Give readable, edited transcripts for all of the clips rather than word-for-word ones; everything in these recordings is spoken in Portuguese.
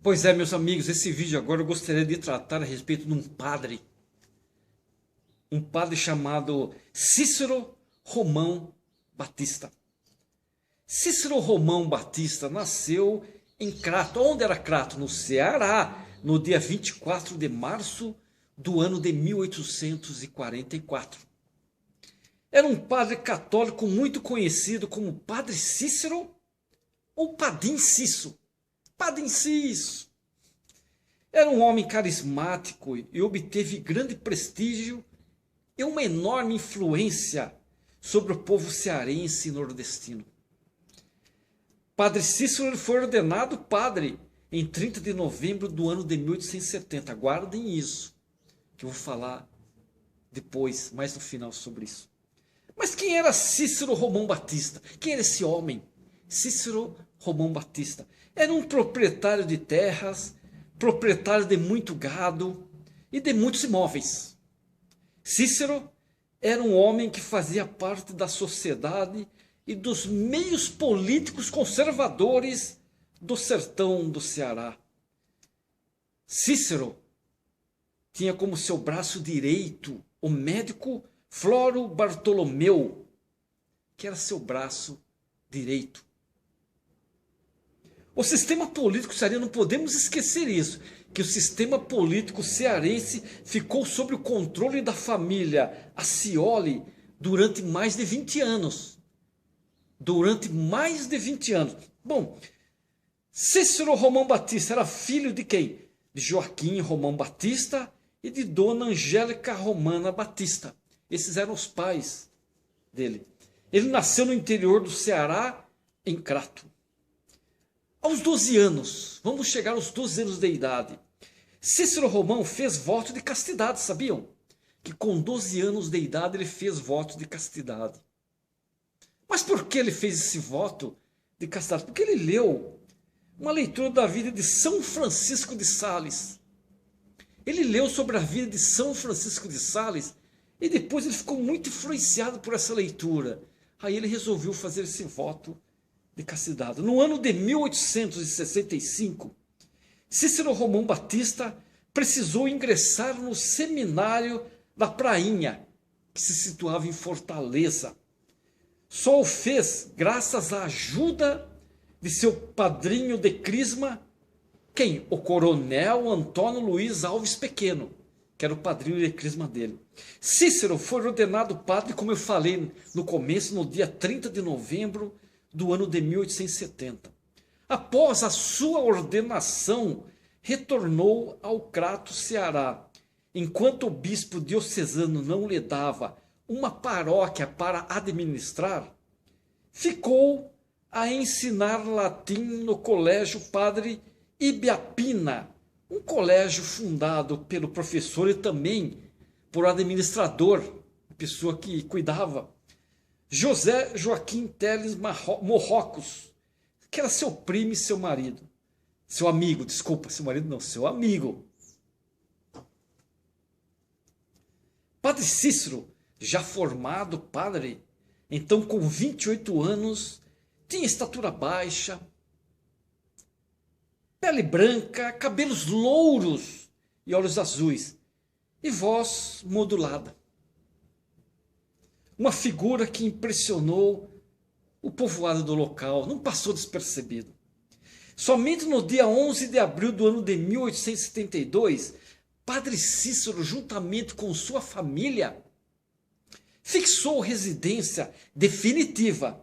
Pois é, meus amigos, esse vídeo agora eu gostaria de tratar a respeito de um padre chamado Cícero Romão Batista. Cícero Romão Batista nasceu em Crato. Onde era Crato? No Ceará, no dia 24 de março do ano de 1844. Era um padre católico muito conhecido como Padre Cícero ou Padim Cisso. Padim Cisso. Era um homem carismático e obteve grande prestígio e uma enorme influência sobre o povo cearense e nordestino. Padre Cícero foi ordenado padre em 30 de novembro do ano de 1870. Guardem isso, que eu vou falar depois, mais no final, sobre isso. Mas quem era Cícero Romão Batista? Quem era esse homem? Cícero Romão Batista era um proprietário de terras, proprietário de muito gado e de muitos imóveis. Cícero era um homem que fazia parte da sociedade e dos meios políticos conservadores do sertão do Ceará. Cícero tinha como seu braço direito o médico Floro Bartolomeu, que era seu braço direito. O sistema político cearense, não podemos esquecer isso, que o sistema político cearense ficou sob o controle da família Accioli durante mais de 20 anos. Durante mais de 20 anos. Bom, Cícero Romão Batista era filho de quem? De Joaquim Romão Batista e de Dona Angélica Romana Batista. Esses eram os pais dele. Ele nasceu no interior do Ceará, em Crato. Aos 12 anos, vamos chegar aos 12 anos de idade, Cícero Romão fez voto de castidade, sabiam? Que com 12 anos de idade ele fez voto de castidade. Mas por que ele fez esse voto de castidade? Porque ele leu uma leitura da vida de São Francisco de Sales. Ele leu sobre a vida de São Francisco de Sales e depois ele ficou muito influenciado por essa leitura. Aí ele resolveu fazer esse voto de castidade. No ano de 1865, Cícero Romão Batista precisou ingressar no seminário da Prainha, que se situava em Fortaleza. Só o fez graças à ajuda de seu padrinho de crisma, quem? O coronel Antônio Luiz Alves Pequeno, que era o padrinho de crisma dele. Cícero foi ordenado padre, como eu falei no começo, no dia 30 de novembro do ano de 1870. Após a sua ordenação, retornou ao Crato, Ceará. Enquanto o bispo diocesano não lhe dava uma paróquia para administrar, ficou a ensinar latim no colégio Padre Ibiapina, um colégio fundado pelo professor e também por administrador, pessoa que cuidava, José Joaquim Teles Morrocos, que era seu primo e seu marido. Seu amigo, desculpa, seu marido não, seu amigo. Padre Cícero, já formado padre, então com 28 anos, tinha estatura baixa, pele branca, cabelos louros e olhos azuis, e voz modulada. Uma figura que impressionou o povoado do local, não passou despercebido. Somente no dia 11 de abril do ano de 1872, Padre Cícero, juntamente com sua família, fixou residência definitiva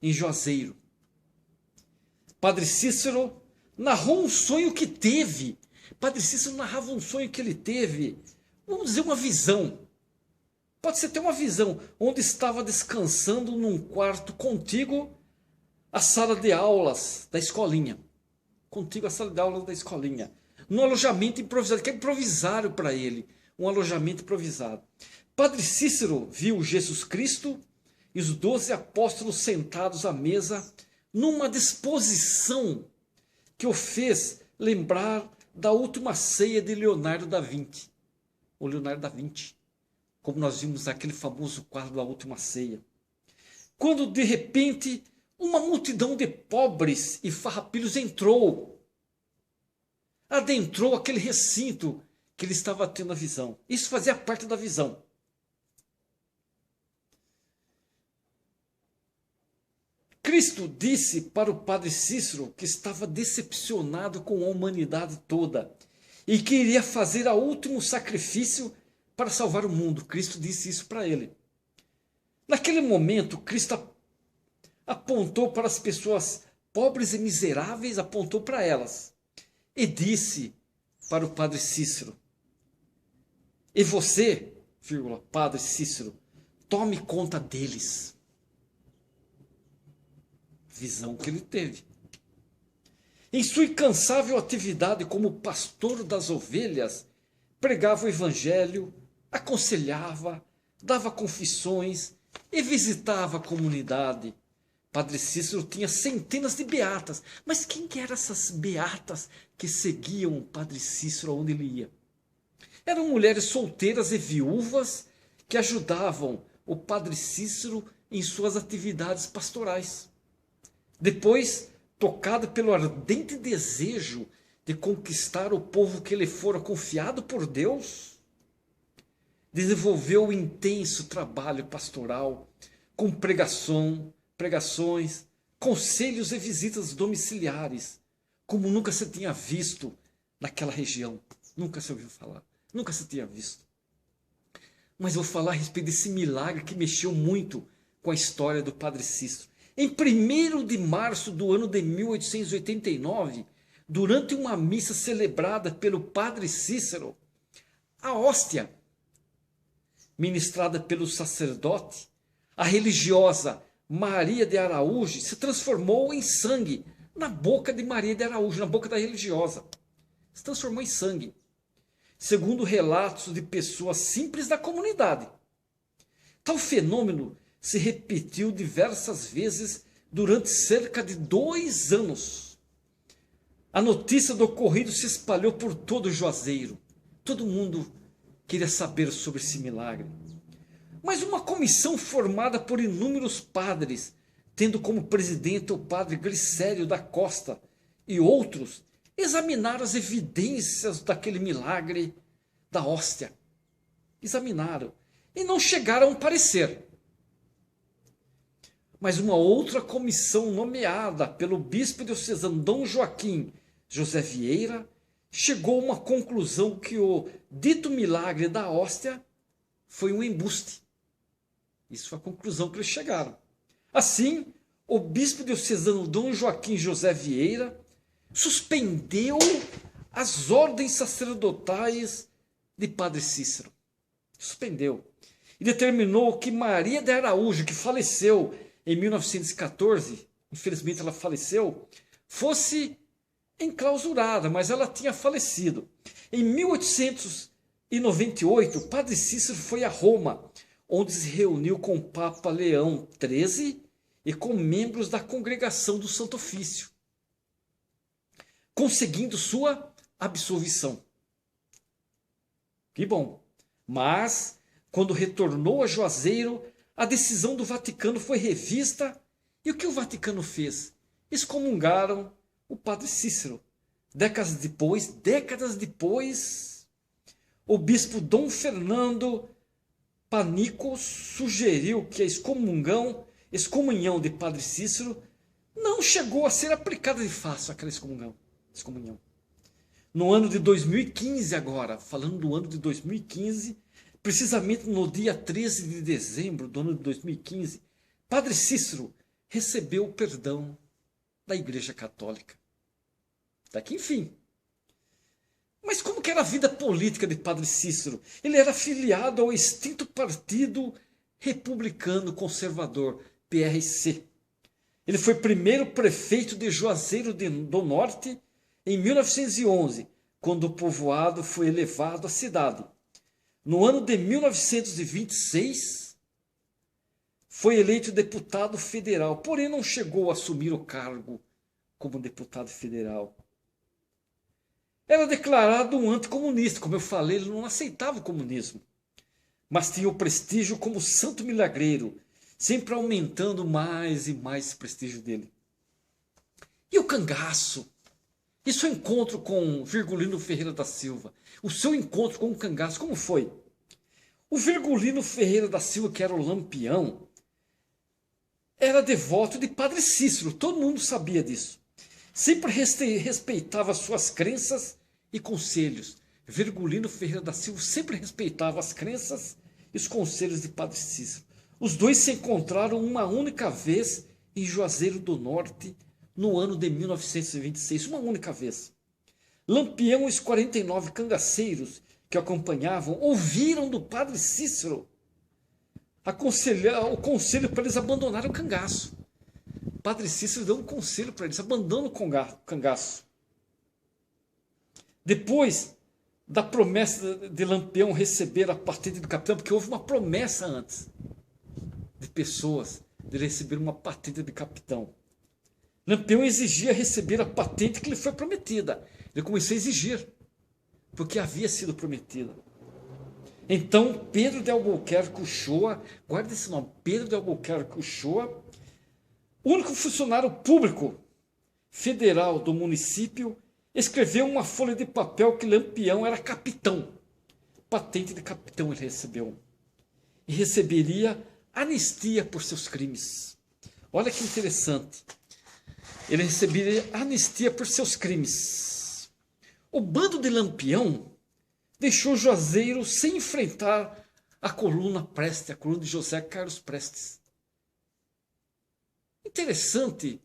em Juazeiro. Padre Cícero narrou um sonho que teve. Padre Cícero narrava um sonho que ele teve, vamos dizer, uma visão. Pode ser até uma visão, onde estava descansando num quarto contíguo à sala de aulas da escolinha. Contíguo à sala de aulas da escolinha. Num alojamento improvisado, que é improvisário para ele. Um alojamento improvisado. Padre Cícero viu Jesus Cristo e os 12 apóstolos sentados à mesa numa disposição que o fez lembrar da última ceia de Leonardo da Vinci. O Leonardo da Vinci, como nós vimos naquele famoso quadro da Última Ceia. Quando de repente uma multidão de pobres e farrapilhos entrou. adentrou aquele recinto que ele estava tendo a visão. Isso fazia parte da visão. Cristo disse para o padre Cícero que estava decepcionado com a humanidade toda e que iria fazer o último sacrifício para salvar o mundo. Cristo disse isso para ele. Naquele momento, Cristo apontou para as pessoas pobres e miseráveis, apontou para elas e disse para o padre Cícero: e você, padre Cícero, tome conta deles. Visão que ele teve. Em sua incansável atividade como pastor das ovelhas, pregava o evangelho, aconselhava, dava confissões e visitava a comunidade. Padre Cícero tinha centenas de beatas. Mas quem eram essas beatas que seguiam o Padre Cícero onde ele ia? Eram mulheres solteiras e viúvas que ajudavam o Padre Cícero em suas atividades pastorais. Depois, tocado pelo ardente desejo de conquistar o povo que lhe fora confiado por Deus, desenvolveu um intenso trabalho pastoral com pregações, conselhos e visitas domiciliares, como nunca se tinha visto naquela região. Nunca se ouviu falar, nunca se tinha visto. Mas vou falar a respeito desse milagre que mexeu muito com a história do Padre Cícero. Em 1º de março do ano de 1889, durante uma missa celebrada pelo Padre Cícero, a hóstia, ministrada pelo sacerdote, a religiosa Maria de Araújo, se transformou em sangue na boca de Maria de Araújo, na boca da religiosa. Se transformou em sangue, segundo relatos de pessoas simples da comunidade. Tal fenômeno se repetiu diversas vezes durante cerca de 2 anos. A notícia do ocorrido se espalhou por todo o Juazeiro. Todo mundo queria saber sobre esse milagre. Mas uma comissão formada por inúmeros padres, tendo como presidente o padre Glicério da Costa e outros, examinaram as evidências daquele milagre da hóstia. Examinaram e não chegaram a um parecer. Mas uma outra comissão nomeada pelo bispo diocesano Dom Joaquim José Vieira chegou a uma conclusão que o dito milagre da hóstia foi um embuste. Isso foi a conclusão que eles chegaram. Assim, o bispo diocesano Dom Joaquim José Vieira suspendeu as ordens sacerdotais de Padre Cícero. Suspendeu. E determinou que Maria de Araújo, que faleceu em 1914, infelizmente ela faleceu, fosse enclausurada, mas ela tinha falecido. Em 1898, o Padre Cícero foi a Roma, onde se reuniu com o Papa Leão XIII e com membros da congregação do Santo Ofício, conseguindo sua absolvição. Que bom! Mas, quando retornou a Juazeiro, a decisão do Vaticano foi revista e o que o Vaticano fez? Excomungaram o Padre Cícero. Décadas depois, o bispo Dom Fernando Panico sugeriu que a excomunhão de Padre Cícero não chegou a ser aplicada de fácil, aquela excomunhão. No ano de 2015 agora, falando do ano de 2015, precisamente no dia 13 de dezembro do ano de 2015, Padre Cícero recebeu o perdão da Igreja Católica. Daqui, enfim. Mas como que era a vida política de Padre Cícero? Ele era afiliado ao extinto Partido Republicano Conservador, PRC. Ele foi primeiro prefeito de Juazeiro do Norte em 1911, quando o povoado foi elevado à cidade. No ano de 1926, foi eleito deputado federal, porém não chegou a assumir o cargo como deputado federal. Era declarado um anticomunista, como eu falei, ele não aceitava o comunismo, mas tinha o prestígio como santo milagreiro, sempre aumentando mais e mais o prestígio dele. E o cangaço? E seu encontro com Virgulino Ferreira da Silva? O seu encontro com o cangaço, como foi? O Virgulino Ferreira da Silva, que era o Lampião, era devoto de Padre Cícero, todo mundo sabia disso. Sempre respeitava suas crenças e conselhos. Virgulino Ferreira da Silva sempre respeitava as crenças e os conselhos de Padre Cícero. Os dois se encontraram uma única vez em Juazeiro do Norte, no ano de 1926, uma única vez. Lampião e os 49 cangaceiros que acompanhavam ouviram do Padre Cícero o conselho para eles abandonarem o cangaço. Padre Cícero deu um conselho para eles: abandonam o cangaço. Depois da promessa de Lampião receber a patente do capitão, porque houve uma promessa antes de pessoas de receber uma patente de capitão. Lampião exigia receber a patente que lhe foi prometida. Ele começou a exigir, porque havia sido prometida. Então, Pedro de Albuquerque Uchoa, guarda esse nome, Pedro de Albuquerque Uchoa, único funcionário público federal do município, escreveu uma folha de papel que Lampião era capitão. Patente de capitão ele recebeu. E receberia anistia por seus crimes. Olha que interessante. Ele receberia anistia por seus crimes. O bando de Lampião deixou Juazeiro sem enfrentar a coluna Prestes, a coluna de José Carlos Prestes. Interessante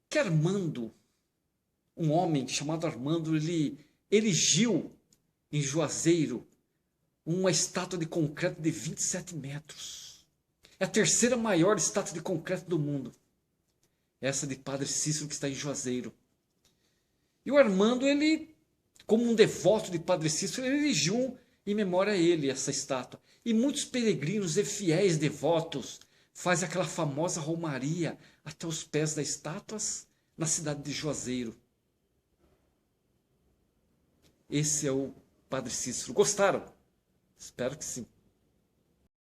que Armando, um homem chamado Armando, ele erigiu em Juazeiro uma estátua de concreto de 27 metros. É a terceira maior estátua de concreto do mundo. Essa de Padre Cícero, que está em Juazeiro. E o Armando, ele, como um devoto de Padre Cícero, ele erigiu em memória a ele essa estátua. E muitos peregrinos e fiéis devotos fazem aquela famosa romaria até os pés das estátuas na cidade de Juazeiro. Esse é o Padre Cícero. Gostaram? Espero que sim.